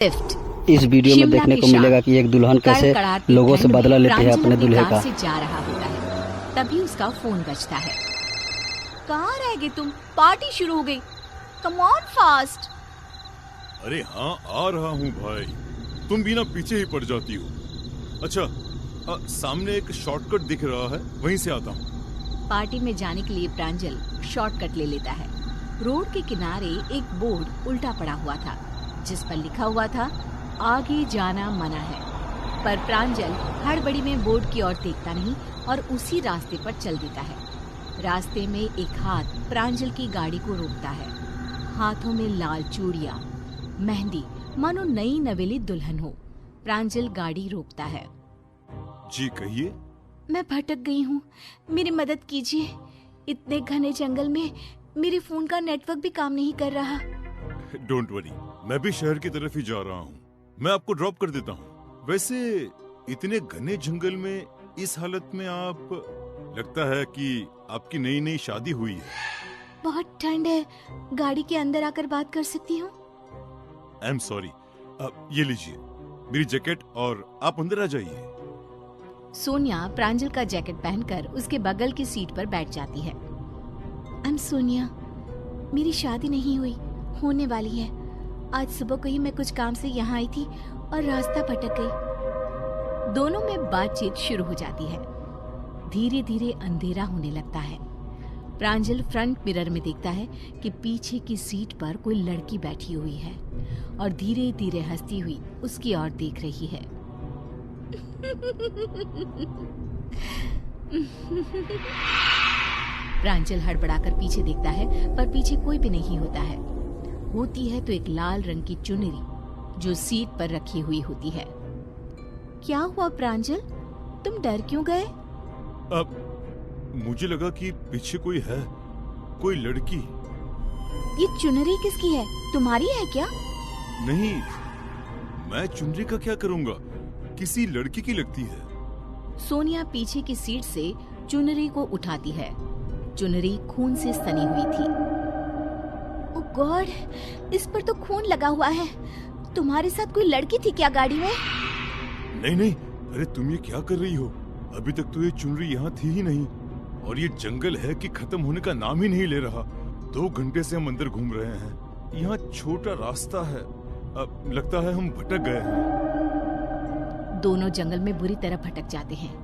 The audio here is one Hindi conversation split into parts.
इस वीडियो में देखने को मिलेगा कि एक दुल्हन कैसे लोगों से बदला लेती है अपने दूल्हे का। से जा रहा होता है, तभी उसका फोन बजता है। कहाँ रह गए तुम? पार्टी शुरू हो गई। Come on fast. अरे हाँ, आ रहा हूँ भाई। तुम भी ना पीछे ही पड़ जाती हो। अच्छा, सामने एक शॉर्टकट दिख रहा है, वहीं से आता हूँ। पार्टी में जाने के लिए प्रांजल शॉर्टकट ले लेता है। रोड के किनारे एक बोर्ड उल्टा पड़ा हुआ था, जिस पर लिखा हुआ था आगे जाना मना है। पर प्रांजल हड़बड़ी में बोर्ड की ओर देखता नहीं और उसी रास्ते पर चल देता है। रास्ते में एक हाथ प्रांजल की गाड़ी को रोकता है। हाथों में लाल चूड़ियां, मेहंदी, मानो नई नवेली दुल्हन हो। प्रांजल गाड़ी रोकता है। जी कहिए। मैं भटक गई हूँ, मेरी मदद कीजिए। इतने घने जंगल में मेरे फोन का नेटवर्क भी काम नहीं कर रहा। डोंट वरी, मैं भी शहर की तरफ ही जा रहा हूँ। मैं आपको ड्रॉप कर देता हूँ। वैसे इतने घने जंगल में इस हालत में आप, लगता है कि आपकी नई नई शादी हुई है। बहुत ठंड है, गाड़ी के अंदर आकर बात कर सकती हूँ? I am sorry. ये लीजिए मेरी जैकेट और आप अंदर आ जाइए। सोनिया प्रांजल का जैकेट पहनकर उसके बगल की सीट पर बैठ जाती है। आई एम सोनिया, मेरी शादी नहीं हुई, होने वाली है। आज सुबह को ही मैं कुछ काम से यहाँ आई थी और रास्ता भटक गई। दोनों में बातचीत शुरू हो जाती है। धीरे धीरे अंधेरा होने लगता है। प्रांजल फ्रंट मिरर में देखता है कि पीछे की सीट पर कोई लड़की बैठी हुई है और धीरे धीरे हंसती हुई उसकी ओर देख रही है। प्रांजल हड़बड़ाकर पीछे देखता है, पर पीछे कोई भी नहीं होता है। होती है तो एक लाल रंग की चुनरी जो सीट पर रखी हुई होती है। क्या हुआ प्रांजल, तुम डर क्यों गए? अब मुझे लगा कि पीछे कोई है, कोई लड़की। ये चुनरी किसकी है? तुम्हारी है क्या? नहीं, मैं चुनरी का क्या करूँगा, किसी लड़की की लगती है। सोनिया पीछे की सीट से चुनरी को उठाती है। चुनरी खून से सनी हुई थी। ओह गॉड, इस पर तो खून लगा हुआ है। तुम्हारे साथ कोई लड़की थी क्या गाड़ी में? नहीं नहीं, अरे तुम ये क्या कर रही हो? अभी तक तो ये चुनरी यहाँ थी ही नहीं, और ये जंगल है कि खत्म होने का नाम ही नहीं ले रहा। 2 घंटे से हम अंदर घूम रहे हैं। यहाँ छोटा रास्ता है, अब लगता है हम भटक गए हैं। दोनों जंगल में बुरी तरह भटक जाते हैं।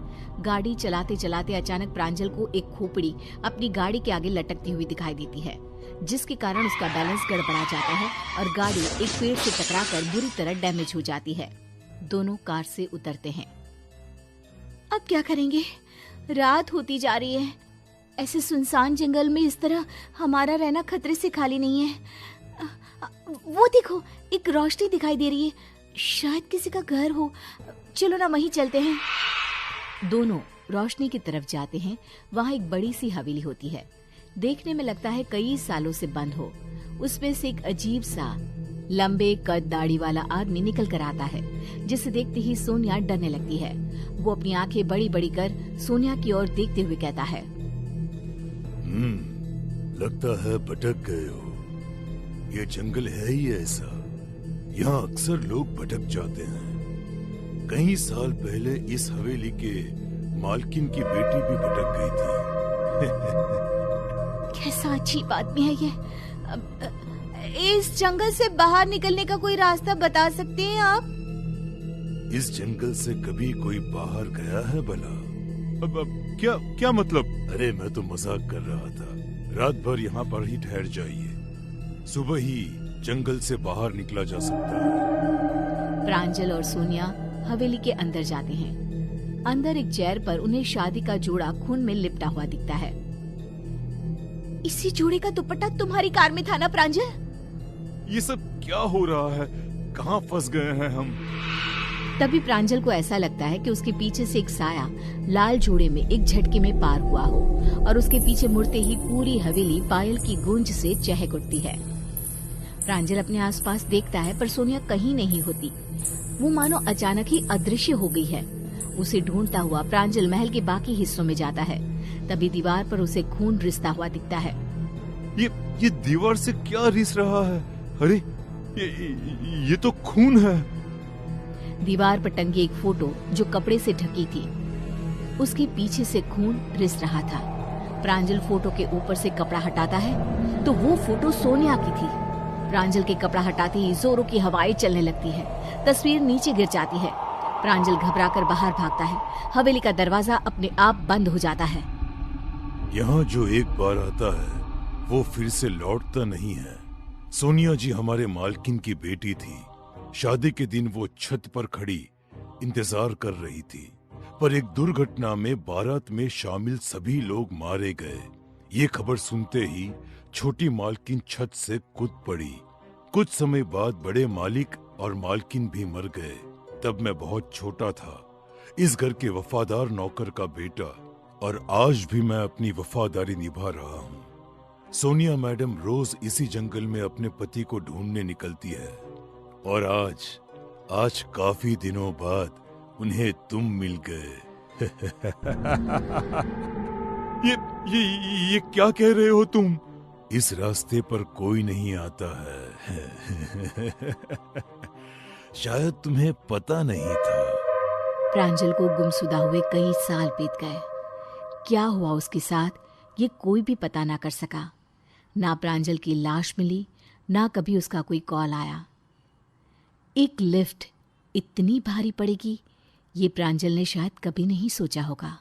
गाड़ी चलाते चलाते अचानक प्रांजल को एक खोपड़ी अपनी गाड़ी के आगे लटकती हुई दिखाई देती है, जिसके कारण उसका बैलेंस गड़बड़ा जाता है और गाड़ी एक पेड़ से टकराकर बुरी तरह डैमेज हो जाती है। दोनों कार से उतरते हैं। अब क्या करेंगे? रात होती जा रही है। ऐसे सुनसान जंगल में इस तरह हमारा रहना खतरे से खाली नहीं है। वो देखो, एक रोशनी दिखाई दे रही है, शायद किसी का घर हो। चलो ना वहीं चलते हैं। दोनों रोशनी की तरफ जाते हैं। वहाँ एक बड़ी सी हवेली होती है। देखने में लगता है कई सालों से बंद हो। उसमें से एक अजीब सा लंबे कद दाढ़ी वाला आदमी निकल कर आता है, जिसे देखते ही सोनिया डरने लगती है। वो अपनी आंखें बड़ी बड़ी कर सोनिया की ओर देखते हुए कहता है, लगता है भटक गए हो। ये जंगल है ही ऐसा, यहाँ अक्सर लोग भटक जाते हैं। कई साल पहले इस हवेली के मालकिन की बेटी भी भटक गई थी। कैसा अजीब आदमी है ये। इस जंगल से बाहर निकलने का कोई रास्ता बता सकते हैं आप? इस जंगल से कभी कोई बाहर गया है भला? अब क्या मतलब? अरे मैं तो मजाक कर रहा था। रात भर यहाँ पर ही ठहर जाइए, सुबह ही जंगल से बाहर निकला जा सकता है। प्रांजल और सोनिया हवेली के अंदर जाते हैं। अंदर एक चेयर पर उन्हें शादी का जोड़ा खून में लिपटा हुआ दिखता है। इसी जोड़े का दुपट्टा तुम्हारी कार में था ना प्रांजल? ये सब क्या हो रहा है? कहाँ फंस गए हैं हम? तभी प्रांजल को ऐसा लगता है कि उसके पीछे से एक साया लाल जोड़े में एक झटके में पार हुआ हो और उसके पीछे मुड़ते ही पूरी हवेली पायल की गूंज से चहक उठती है। प्रांजल अपने आसपास देखता है, पर सोनिया कहीं नहीं होती। वो मानो अचानक ही अदृश्य हो गई है। उसे ढूंढता हुआ प्रांजल महल के बाकी हिस्सों में जाता है। तभी दीवार पर उसे खून रिसता हुआ दिखता है। ये दीवार से क्या रिस रहा है? अरे ये तो खून है। दीवार पर टंगी एक फोटो जो कपड़े से ढकी थी, उसके पीछे से खून रिस रहा था। प्रांजल फोटो के ऊपर से कपड़ा हटाता है तो वो फोटो सोनिया की थी। प्रांजल के कपड़ा हटाते ही जोरों की हवाएं चलने लगती है। तस्वीर नीचे गिर जाती है। प्रांजल घबराकर बाहर भागता है। हवेली का दरवाजा अपने आप बंद हो जाता है। यहाँ जो एक बार आता है वो फिर से लौटता नहीं है। सोनिया जी हमारे मालकिन की बेटी थी। शादी के दिन वो छत पर खड़ी इंतजार कर रही थी, पर एक दुर्घटना में बारात में शामिल सभी लोग मारे गए। ये खबर सुनते ही छोटी मालकिन छत से कूद पड़ी। कुछ समय बाद बड़े मालिक और मालकिन भी मर गए। तब मैं बहुत छोटा था, इस घर के वफादार नौकर का बेटा, और आज भी मैं अपनी वफादारी निभा रहा हूँ। सोनिया मैडम रोज इसी जंगल में अपने पति को ढूंढने निकलती है, और आज काफी दिनों बाद उन्हें तुम मिल गए। ये क्या कह रहे हो तुम? इस रास्ते पर कोई नहीं आता है। शायद तुम्हें पता नहीं था। प्रांजल को गुमशुदा हुए कई साल बीत गए। क्या हुआ उसके साथ ये कोई भी पता ना कर सका। ना प्रांजल की लाश मिली, ना कभी उसका कोई कॉल आया। एक लिफ्ट इतनी भारी पड़ेगी ये प्रांजल ने शायद कभी नहीं सोचा होगा।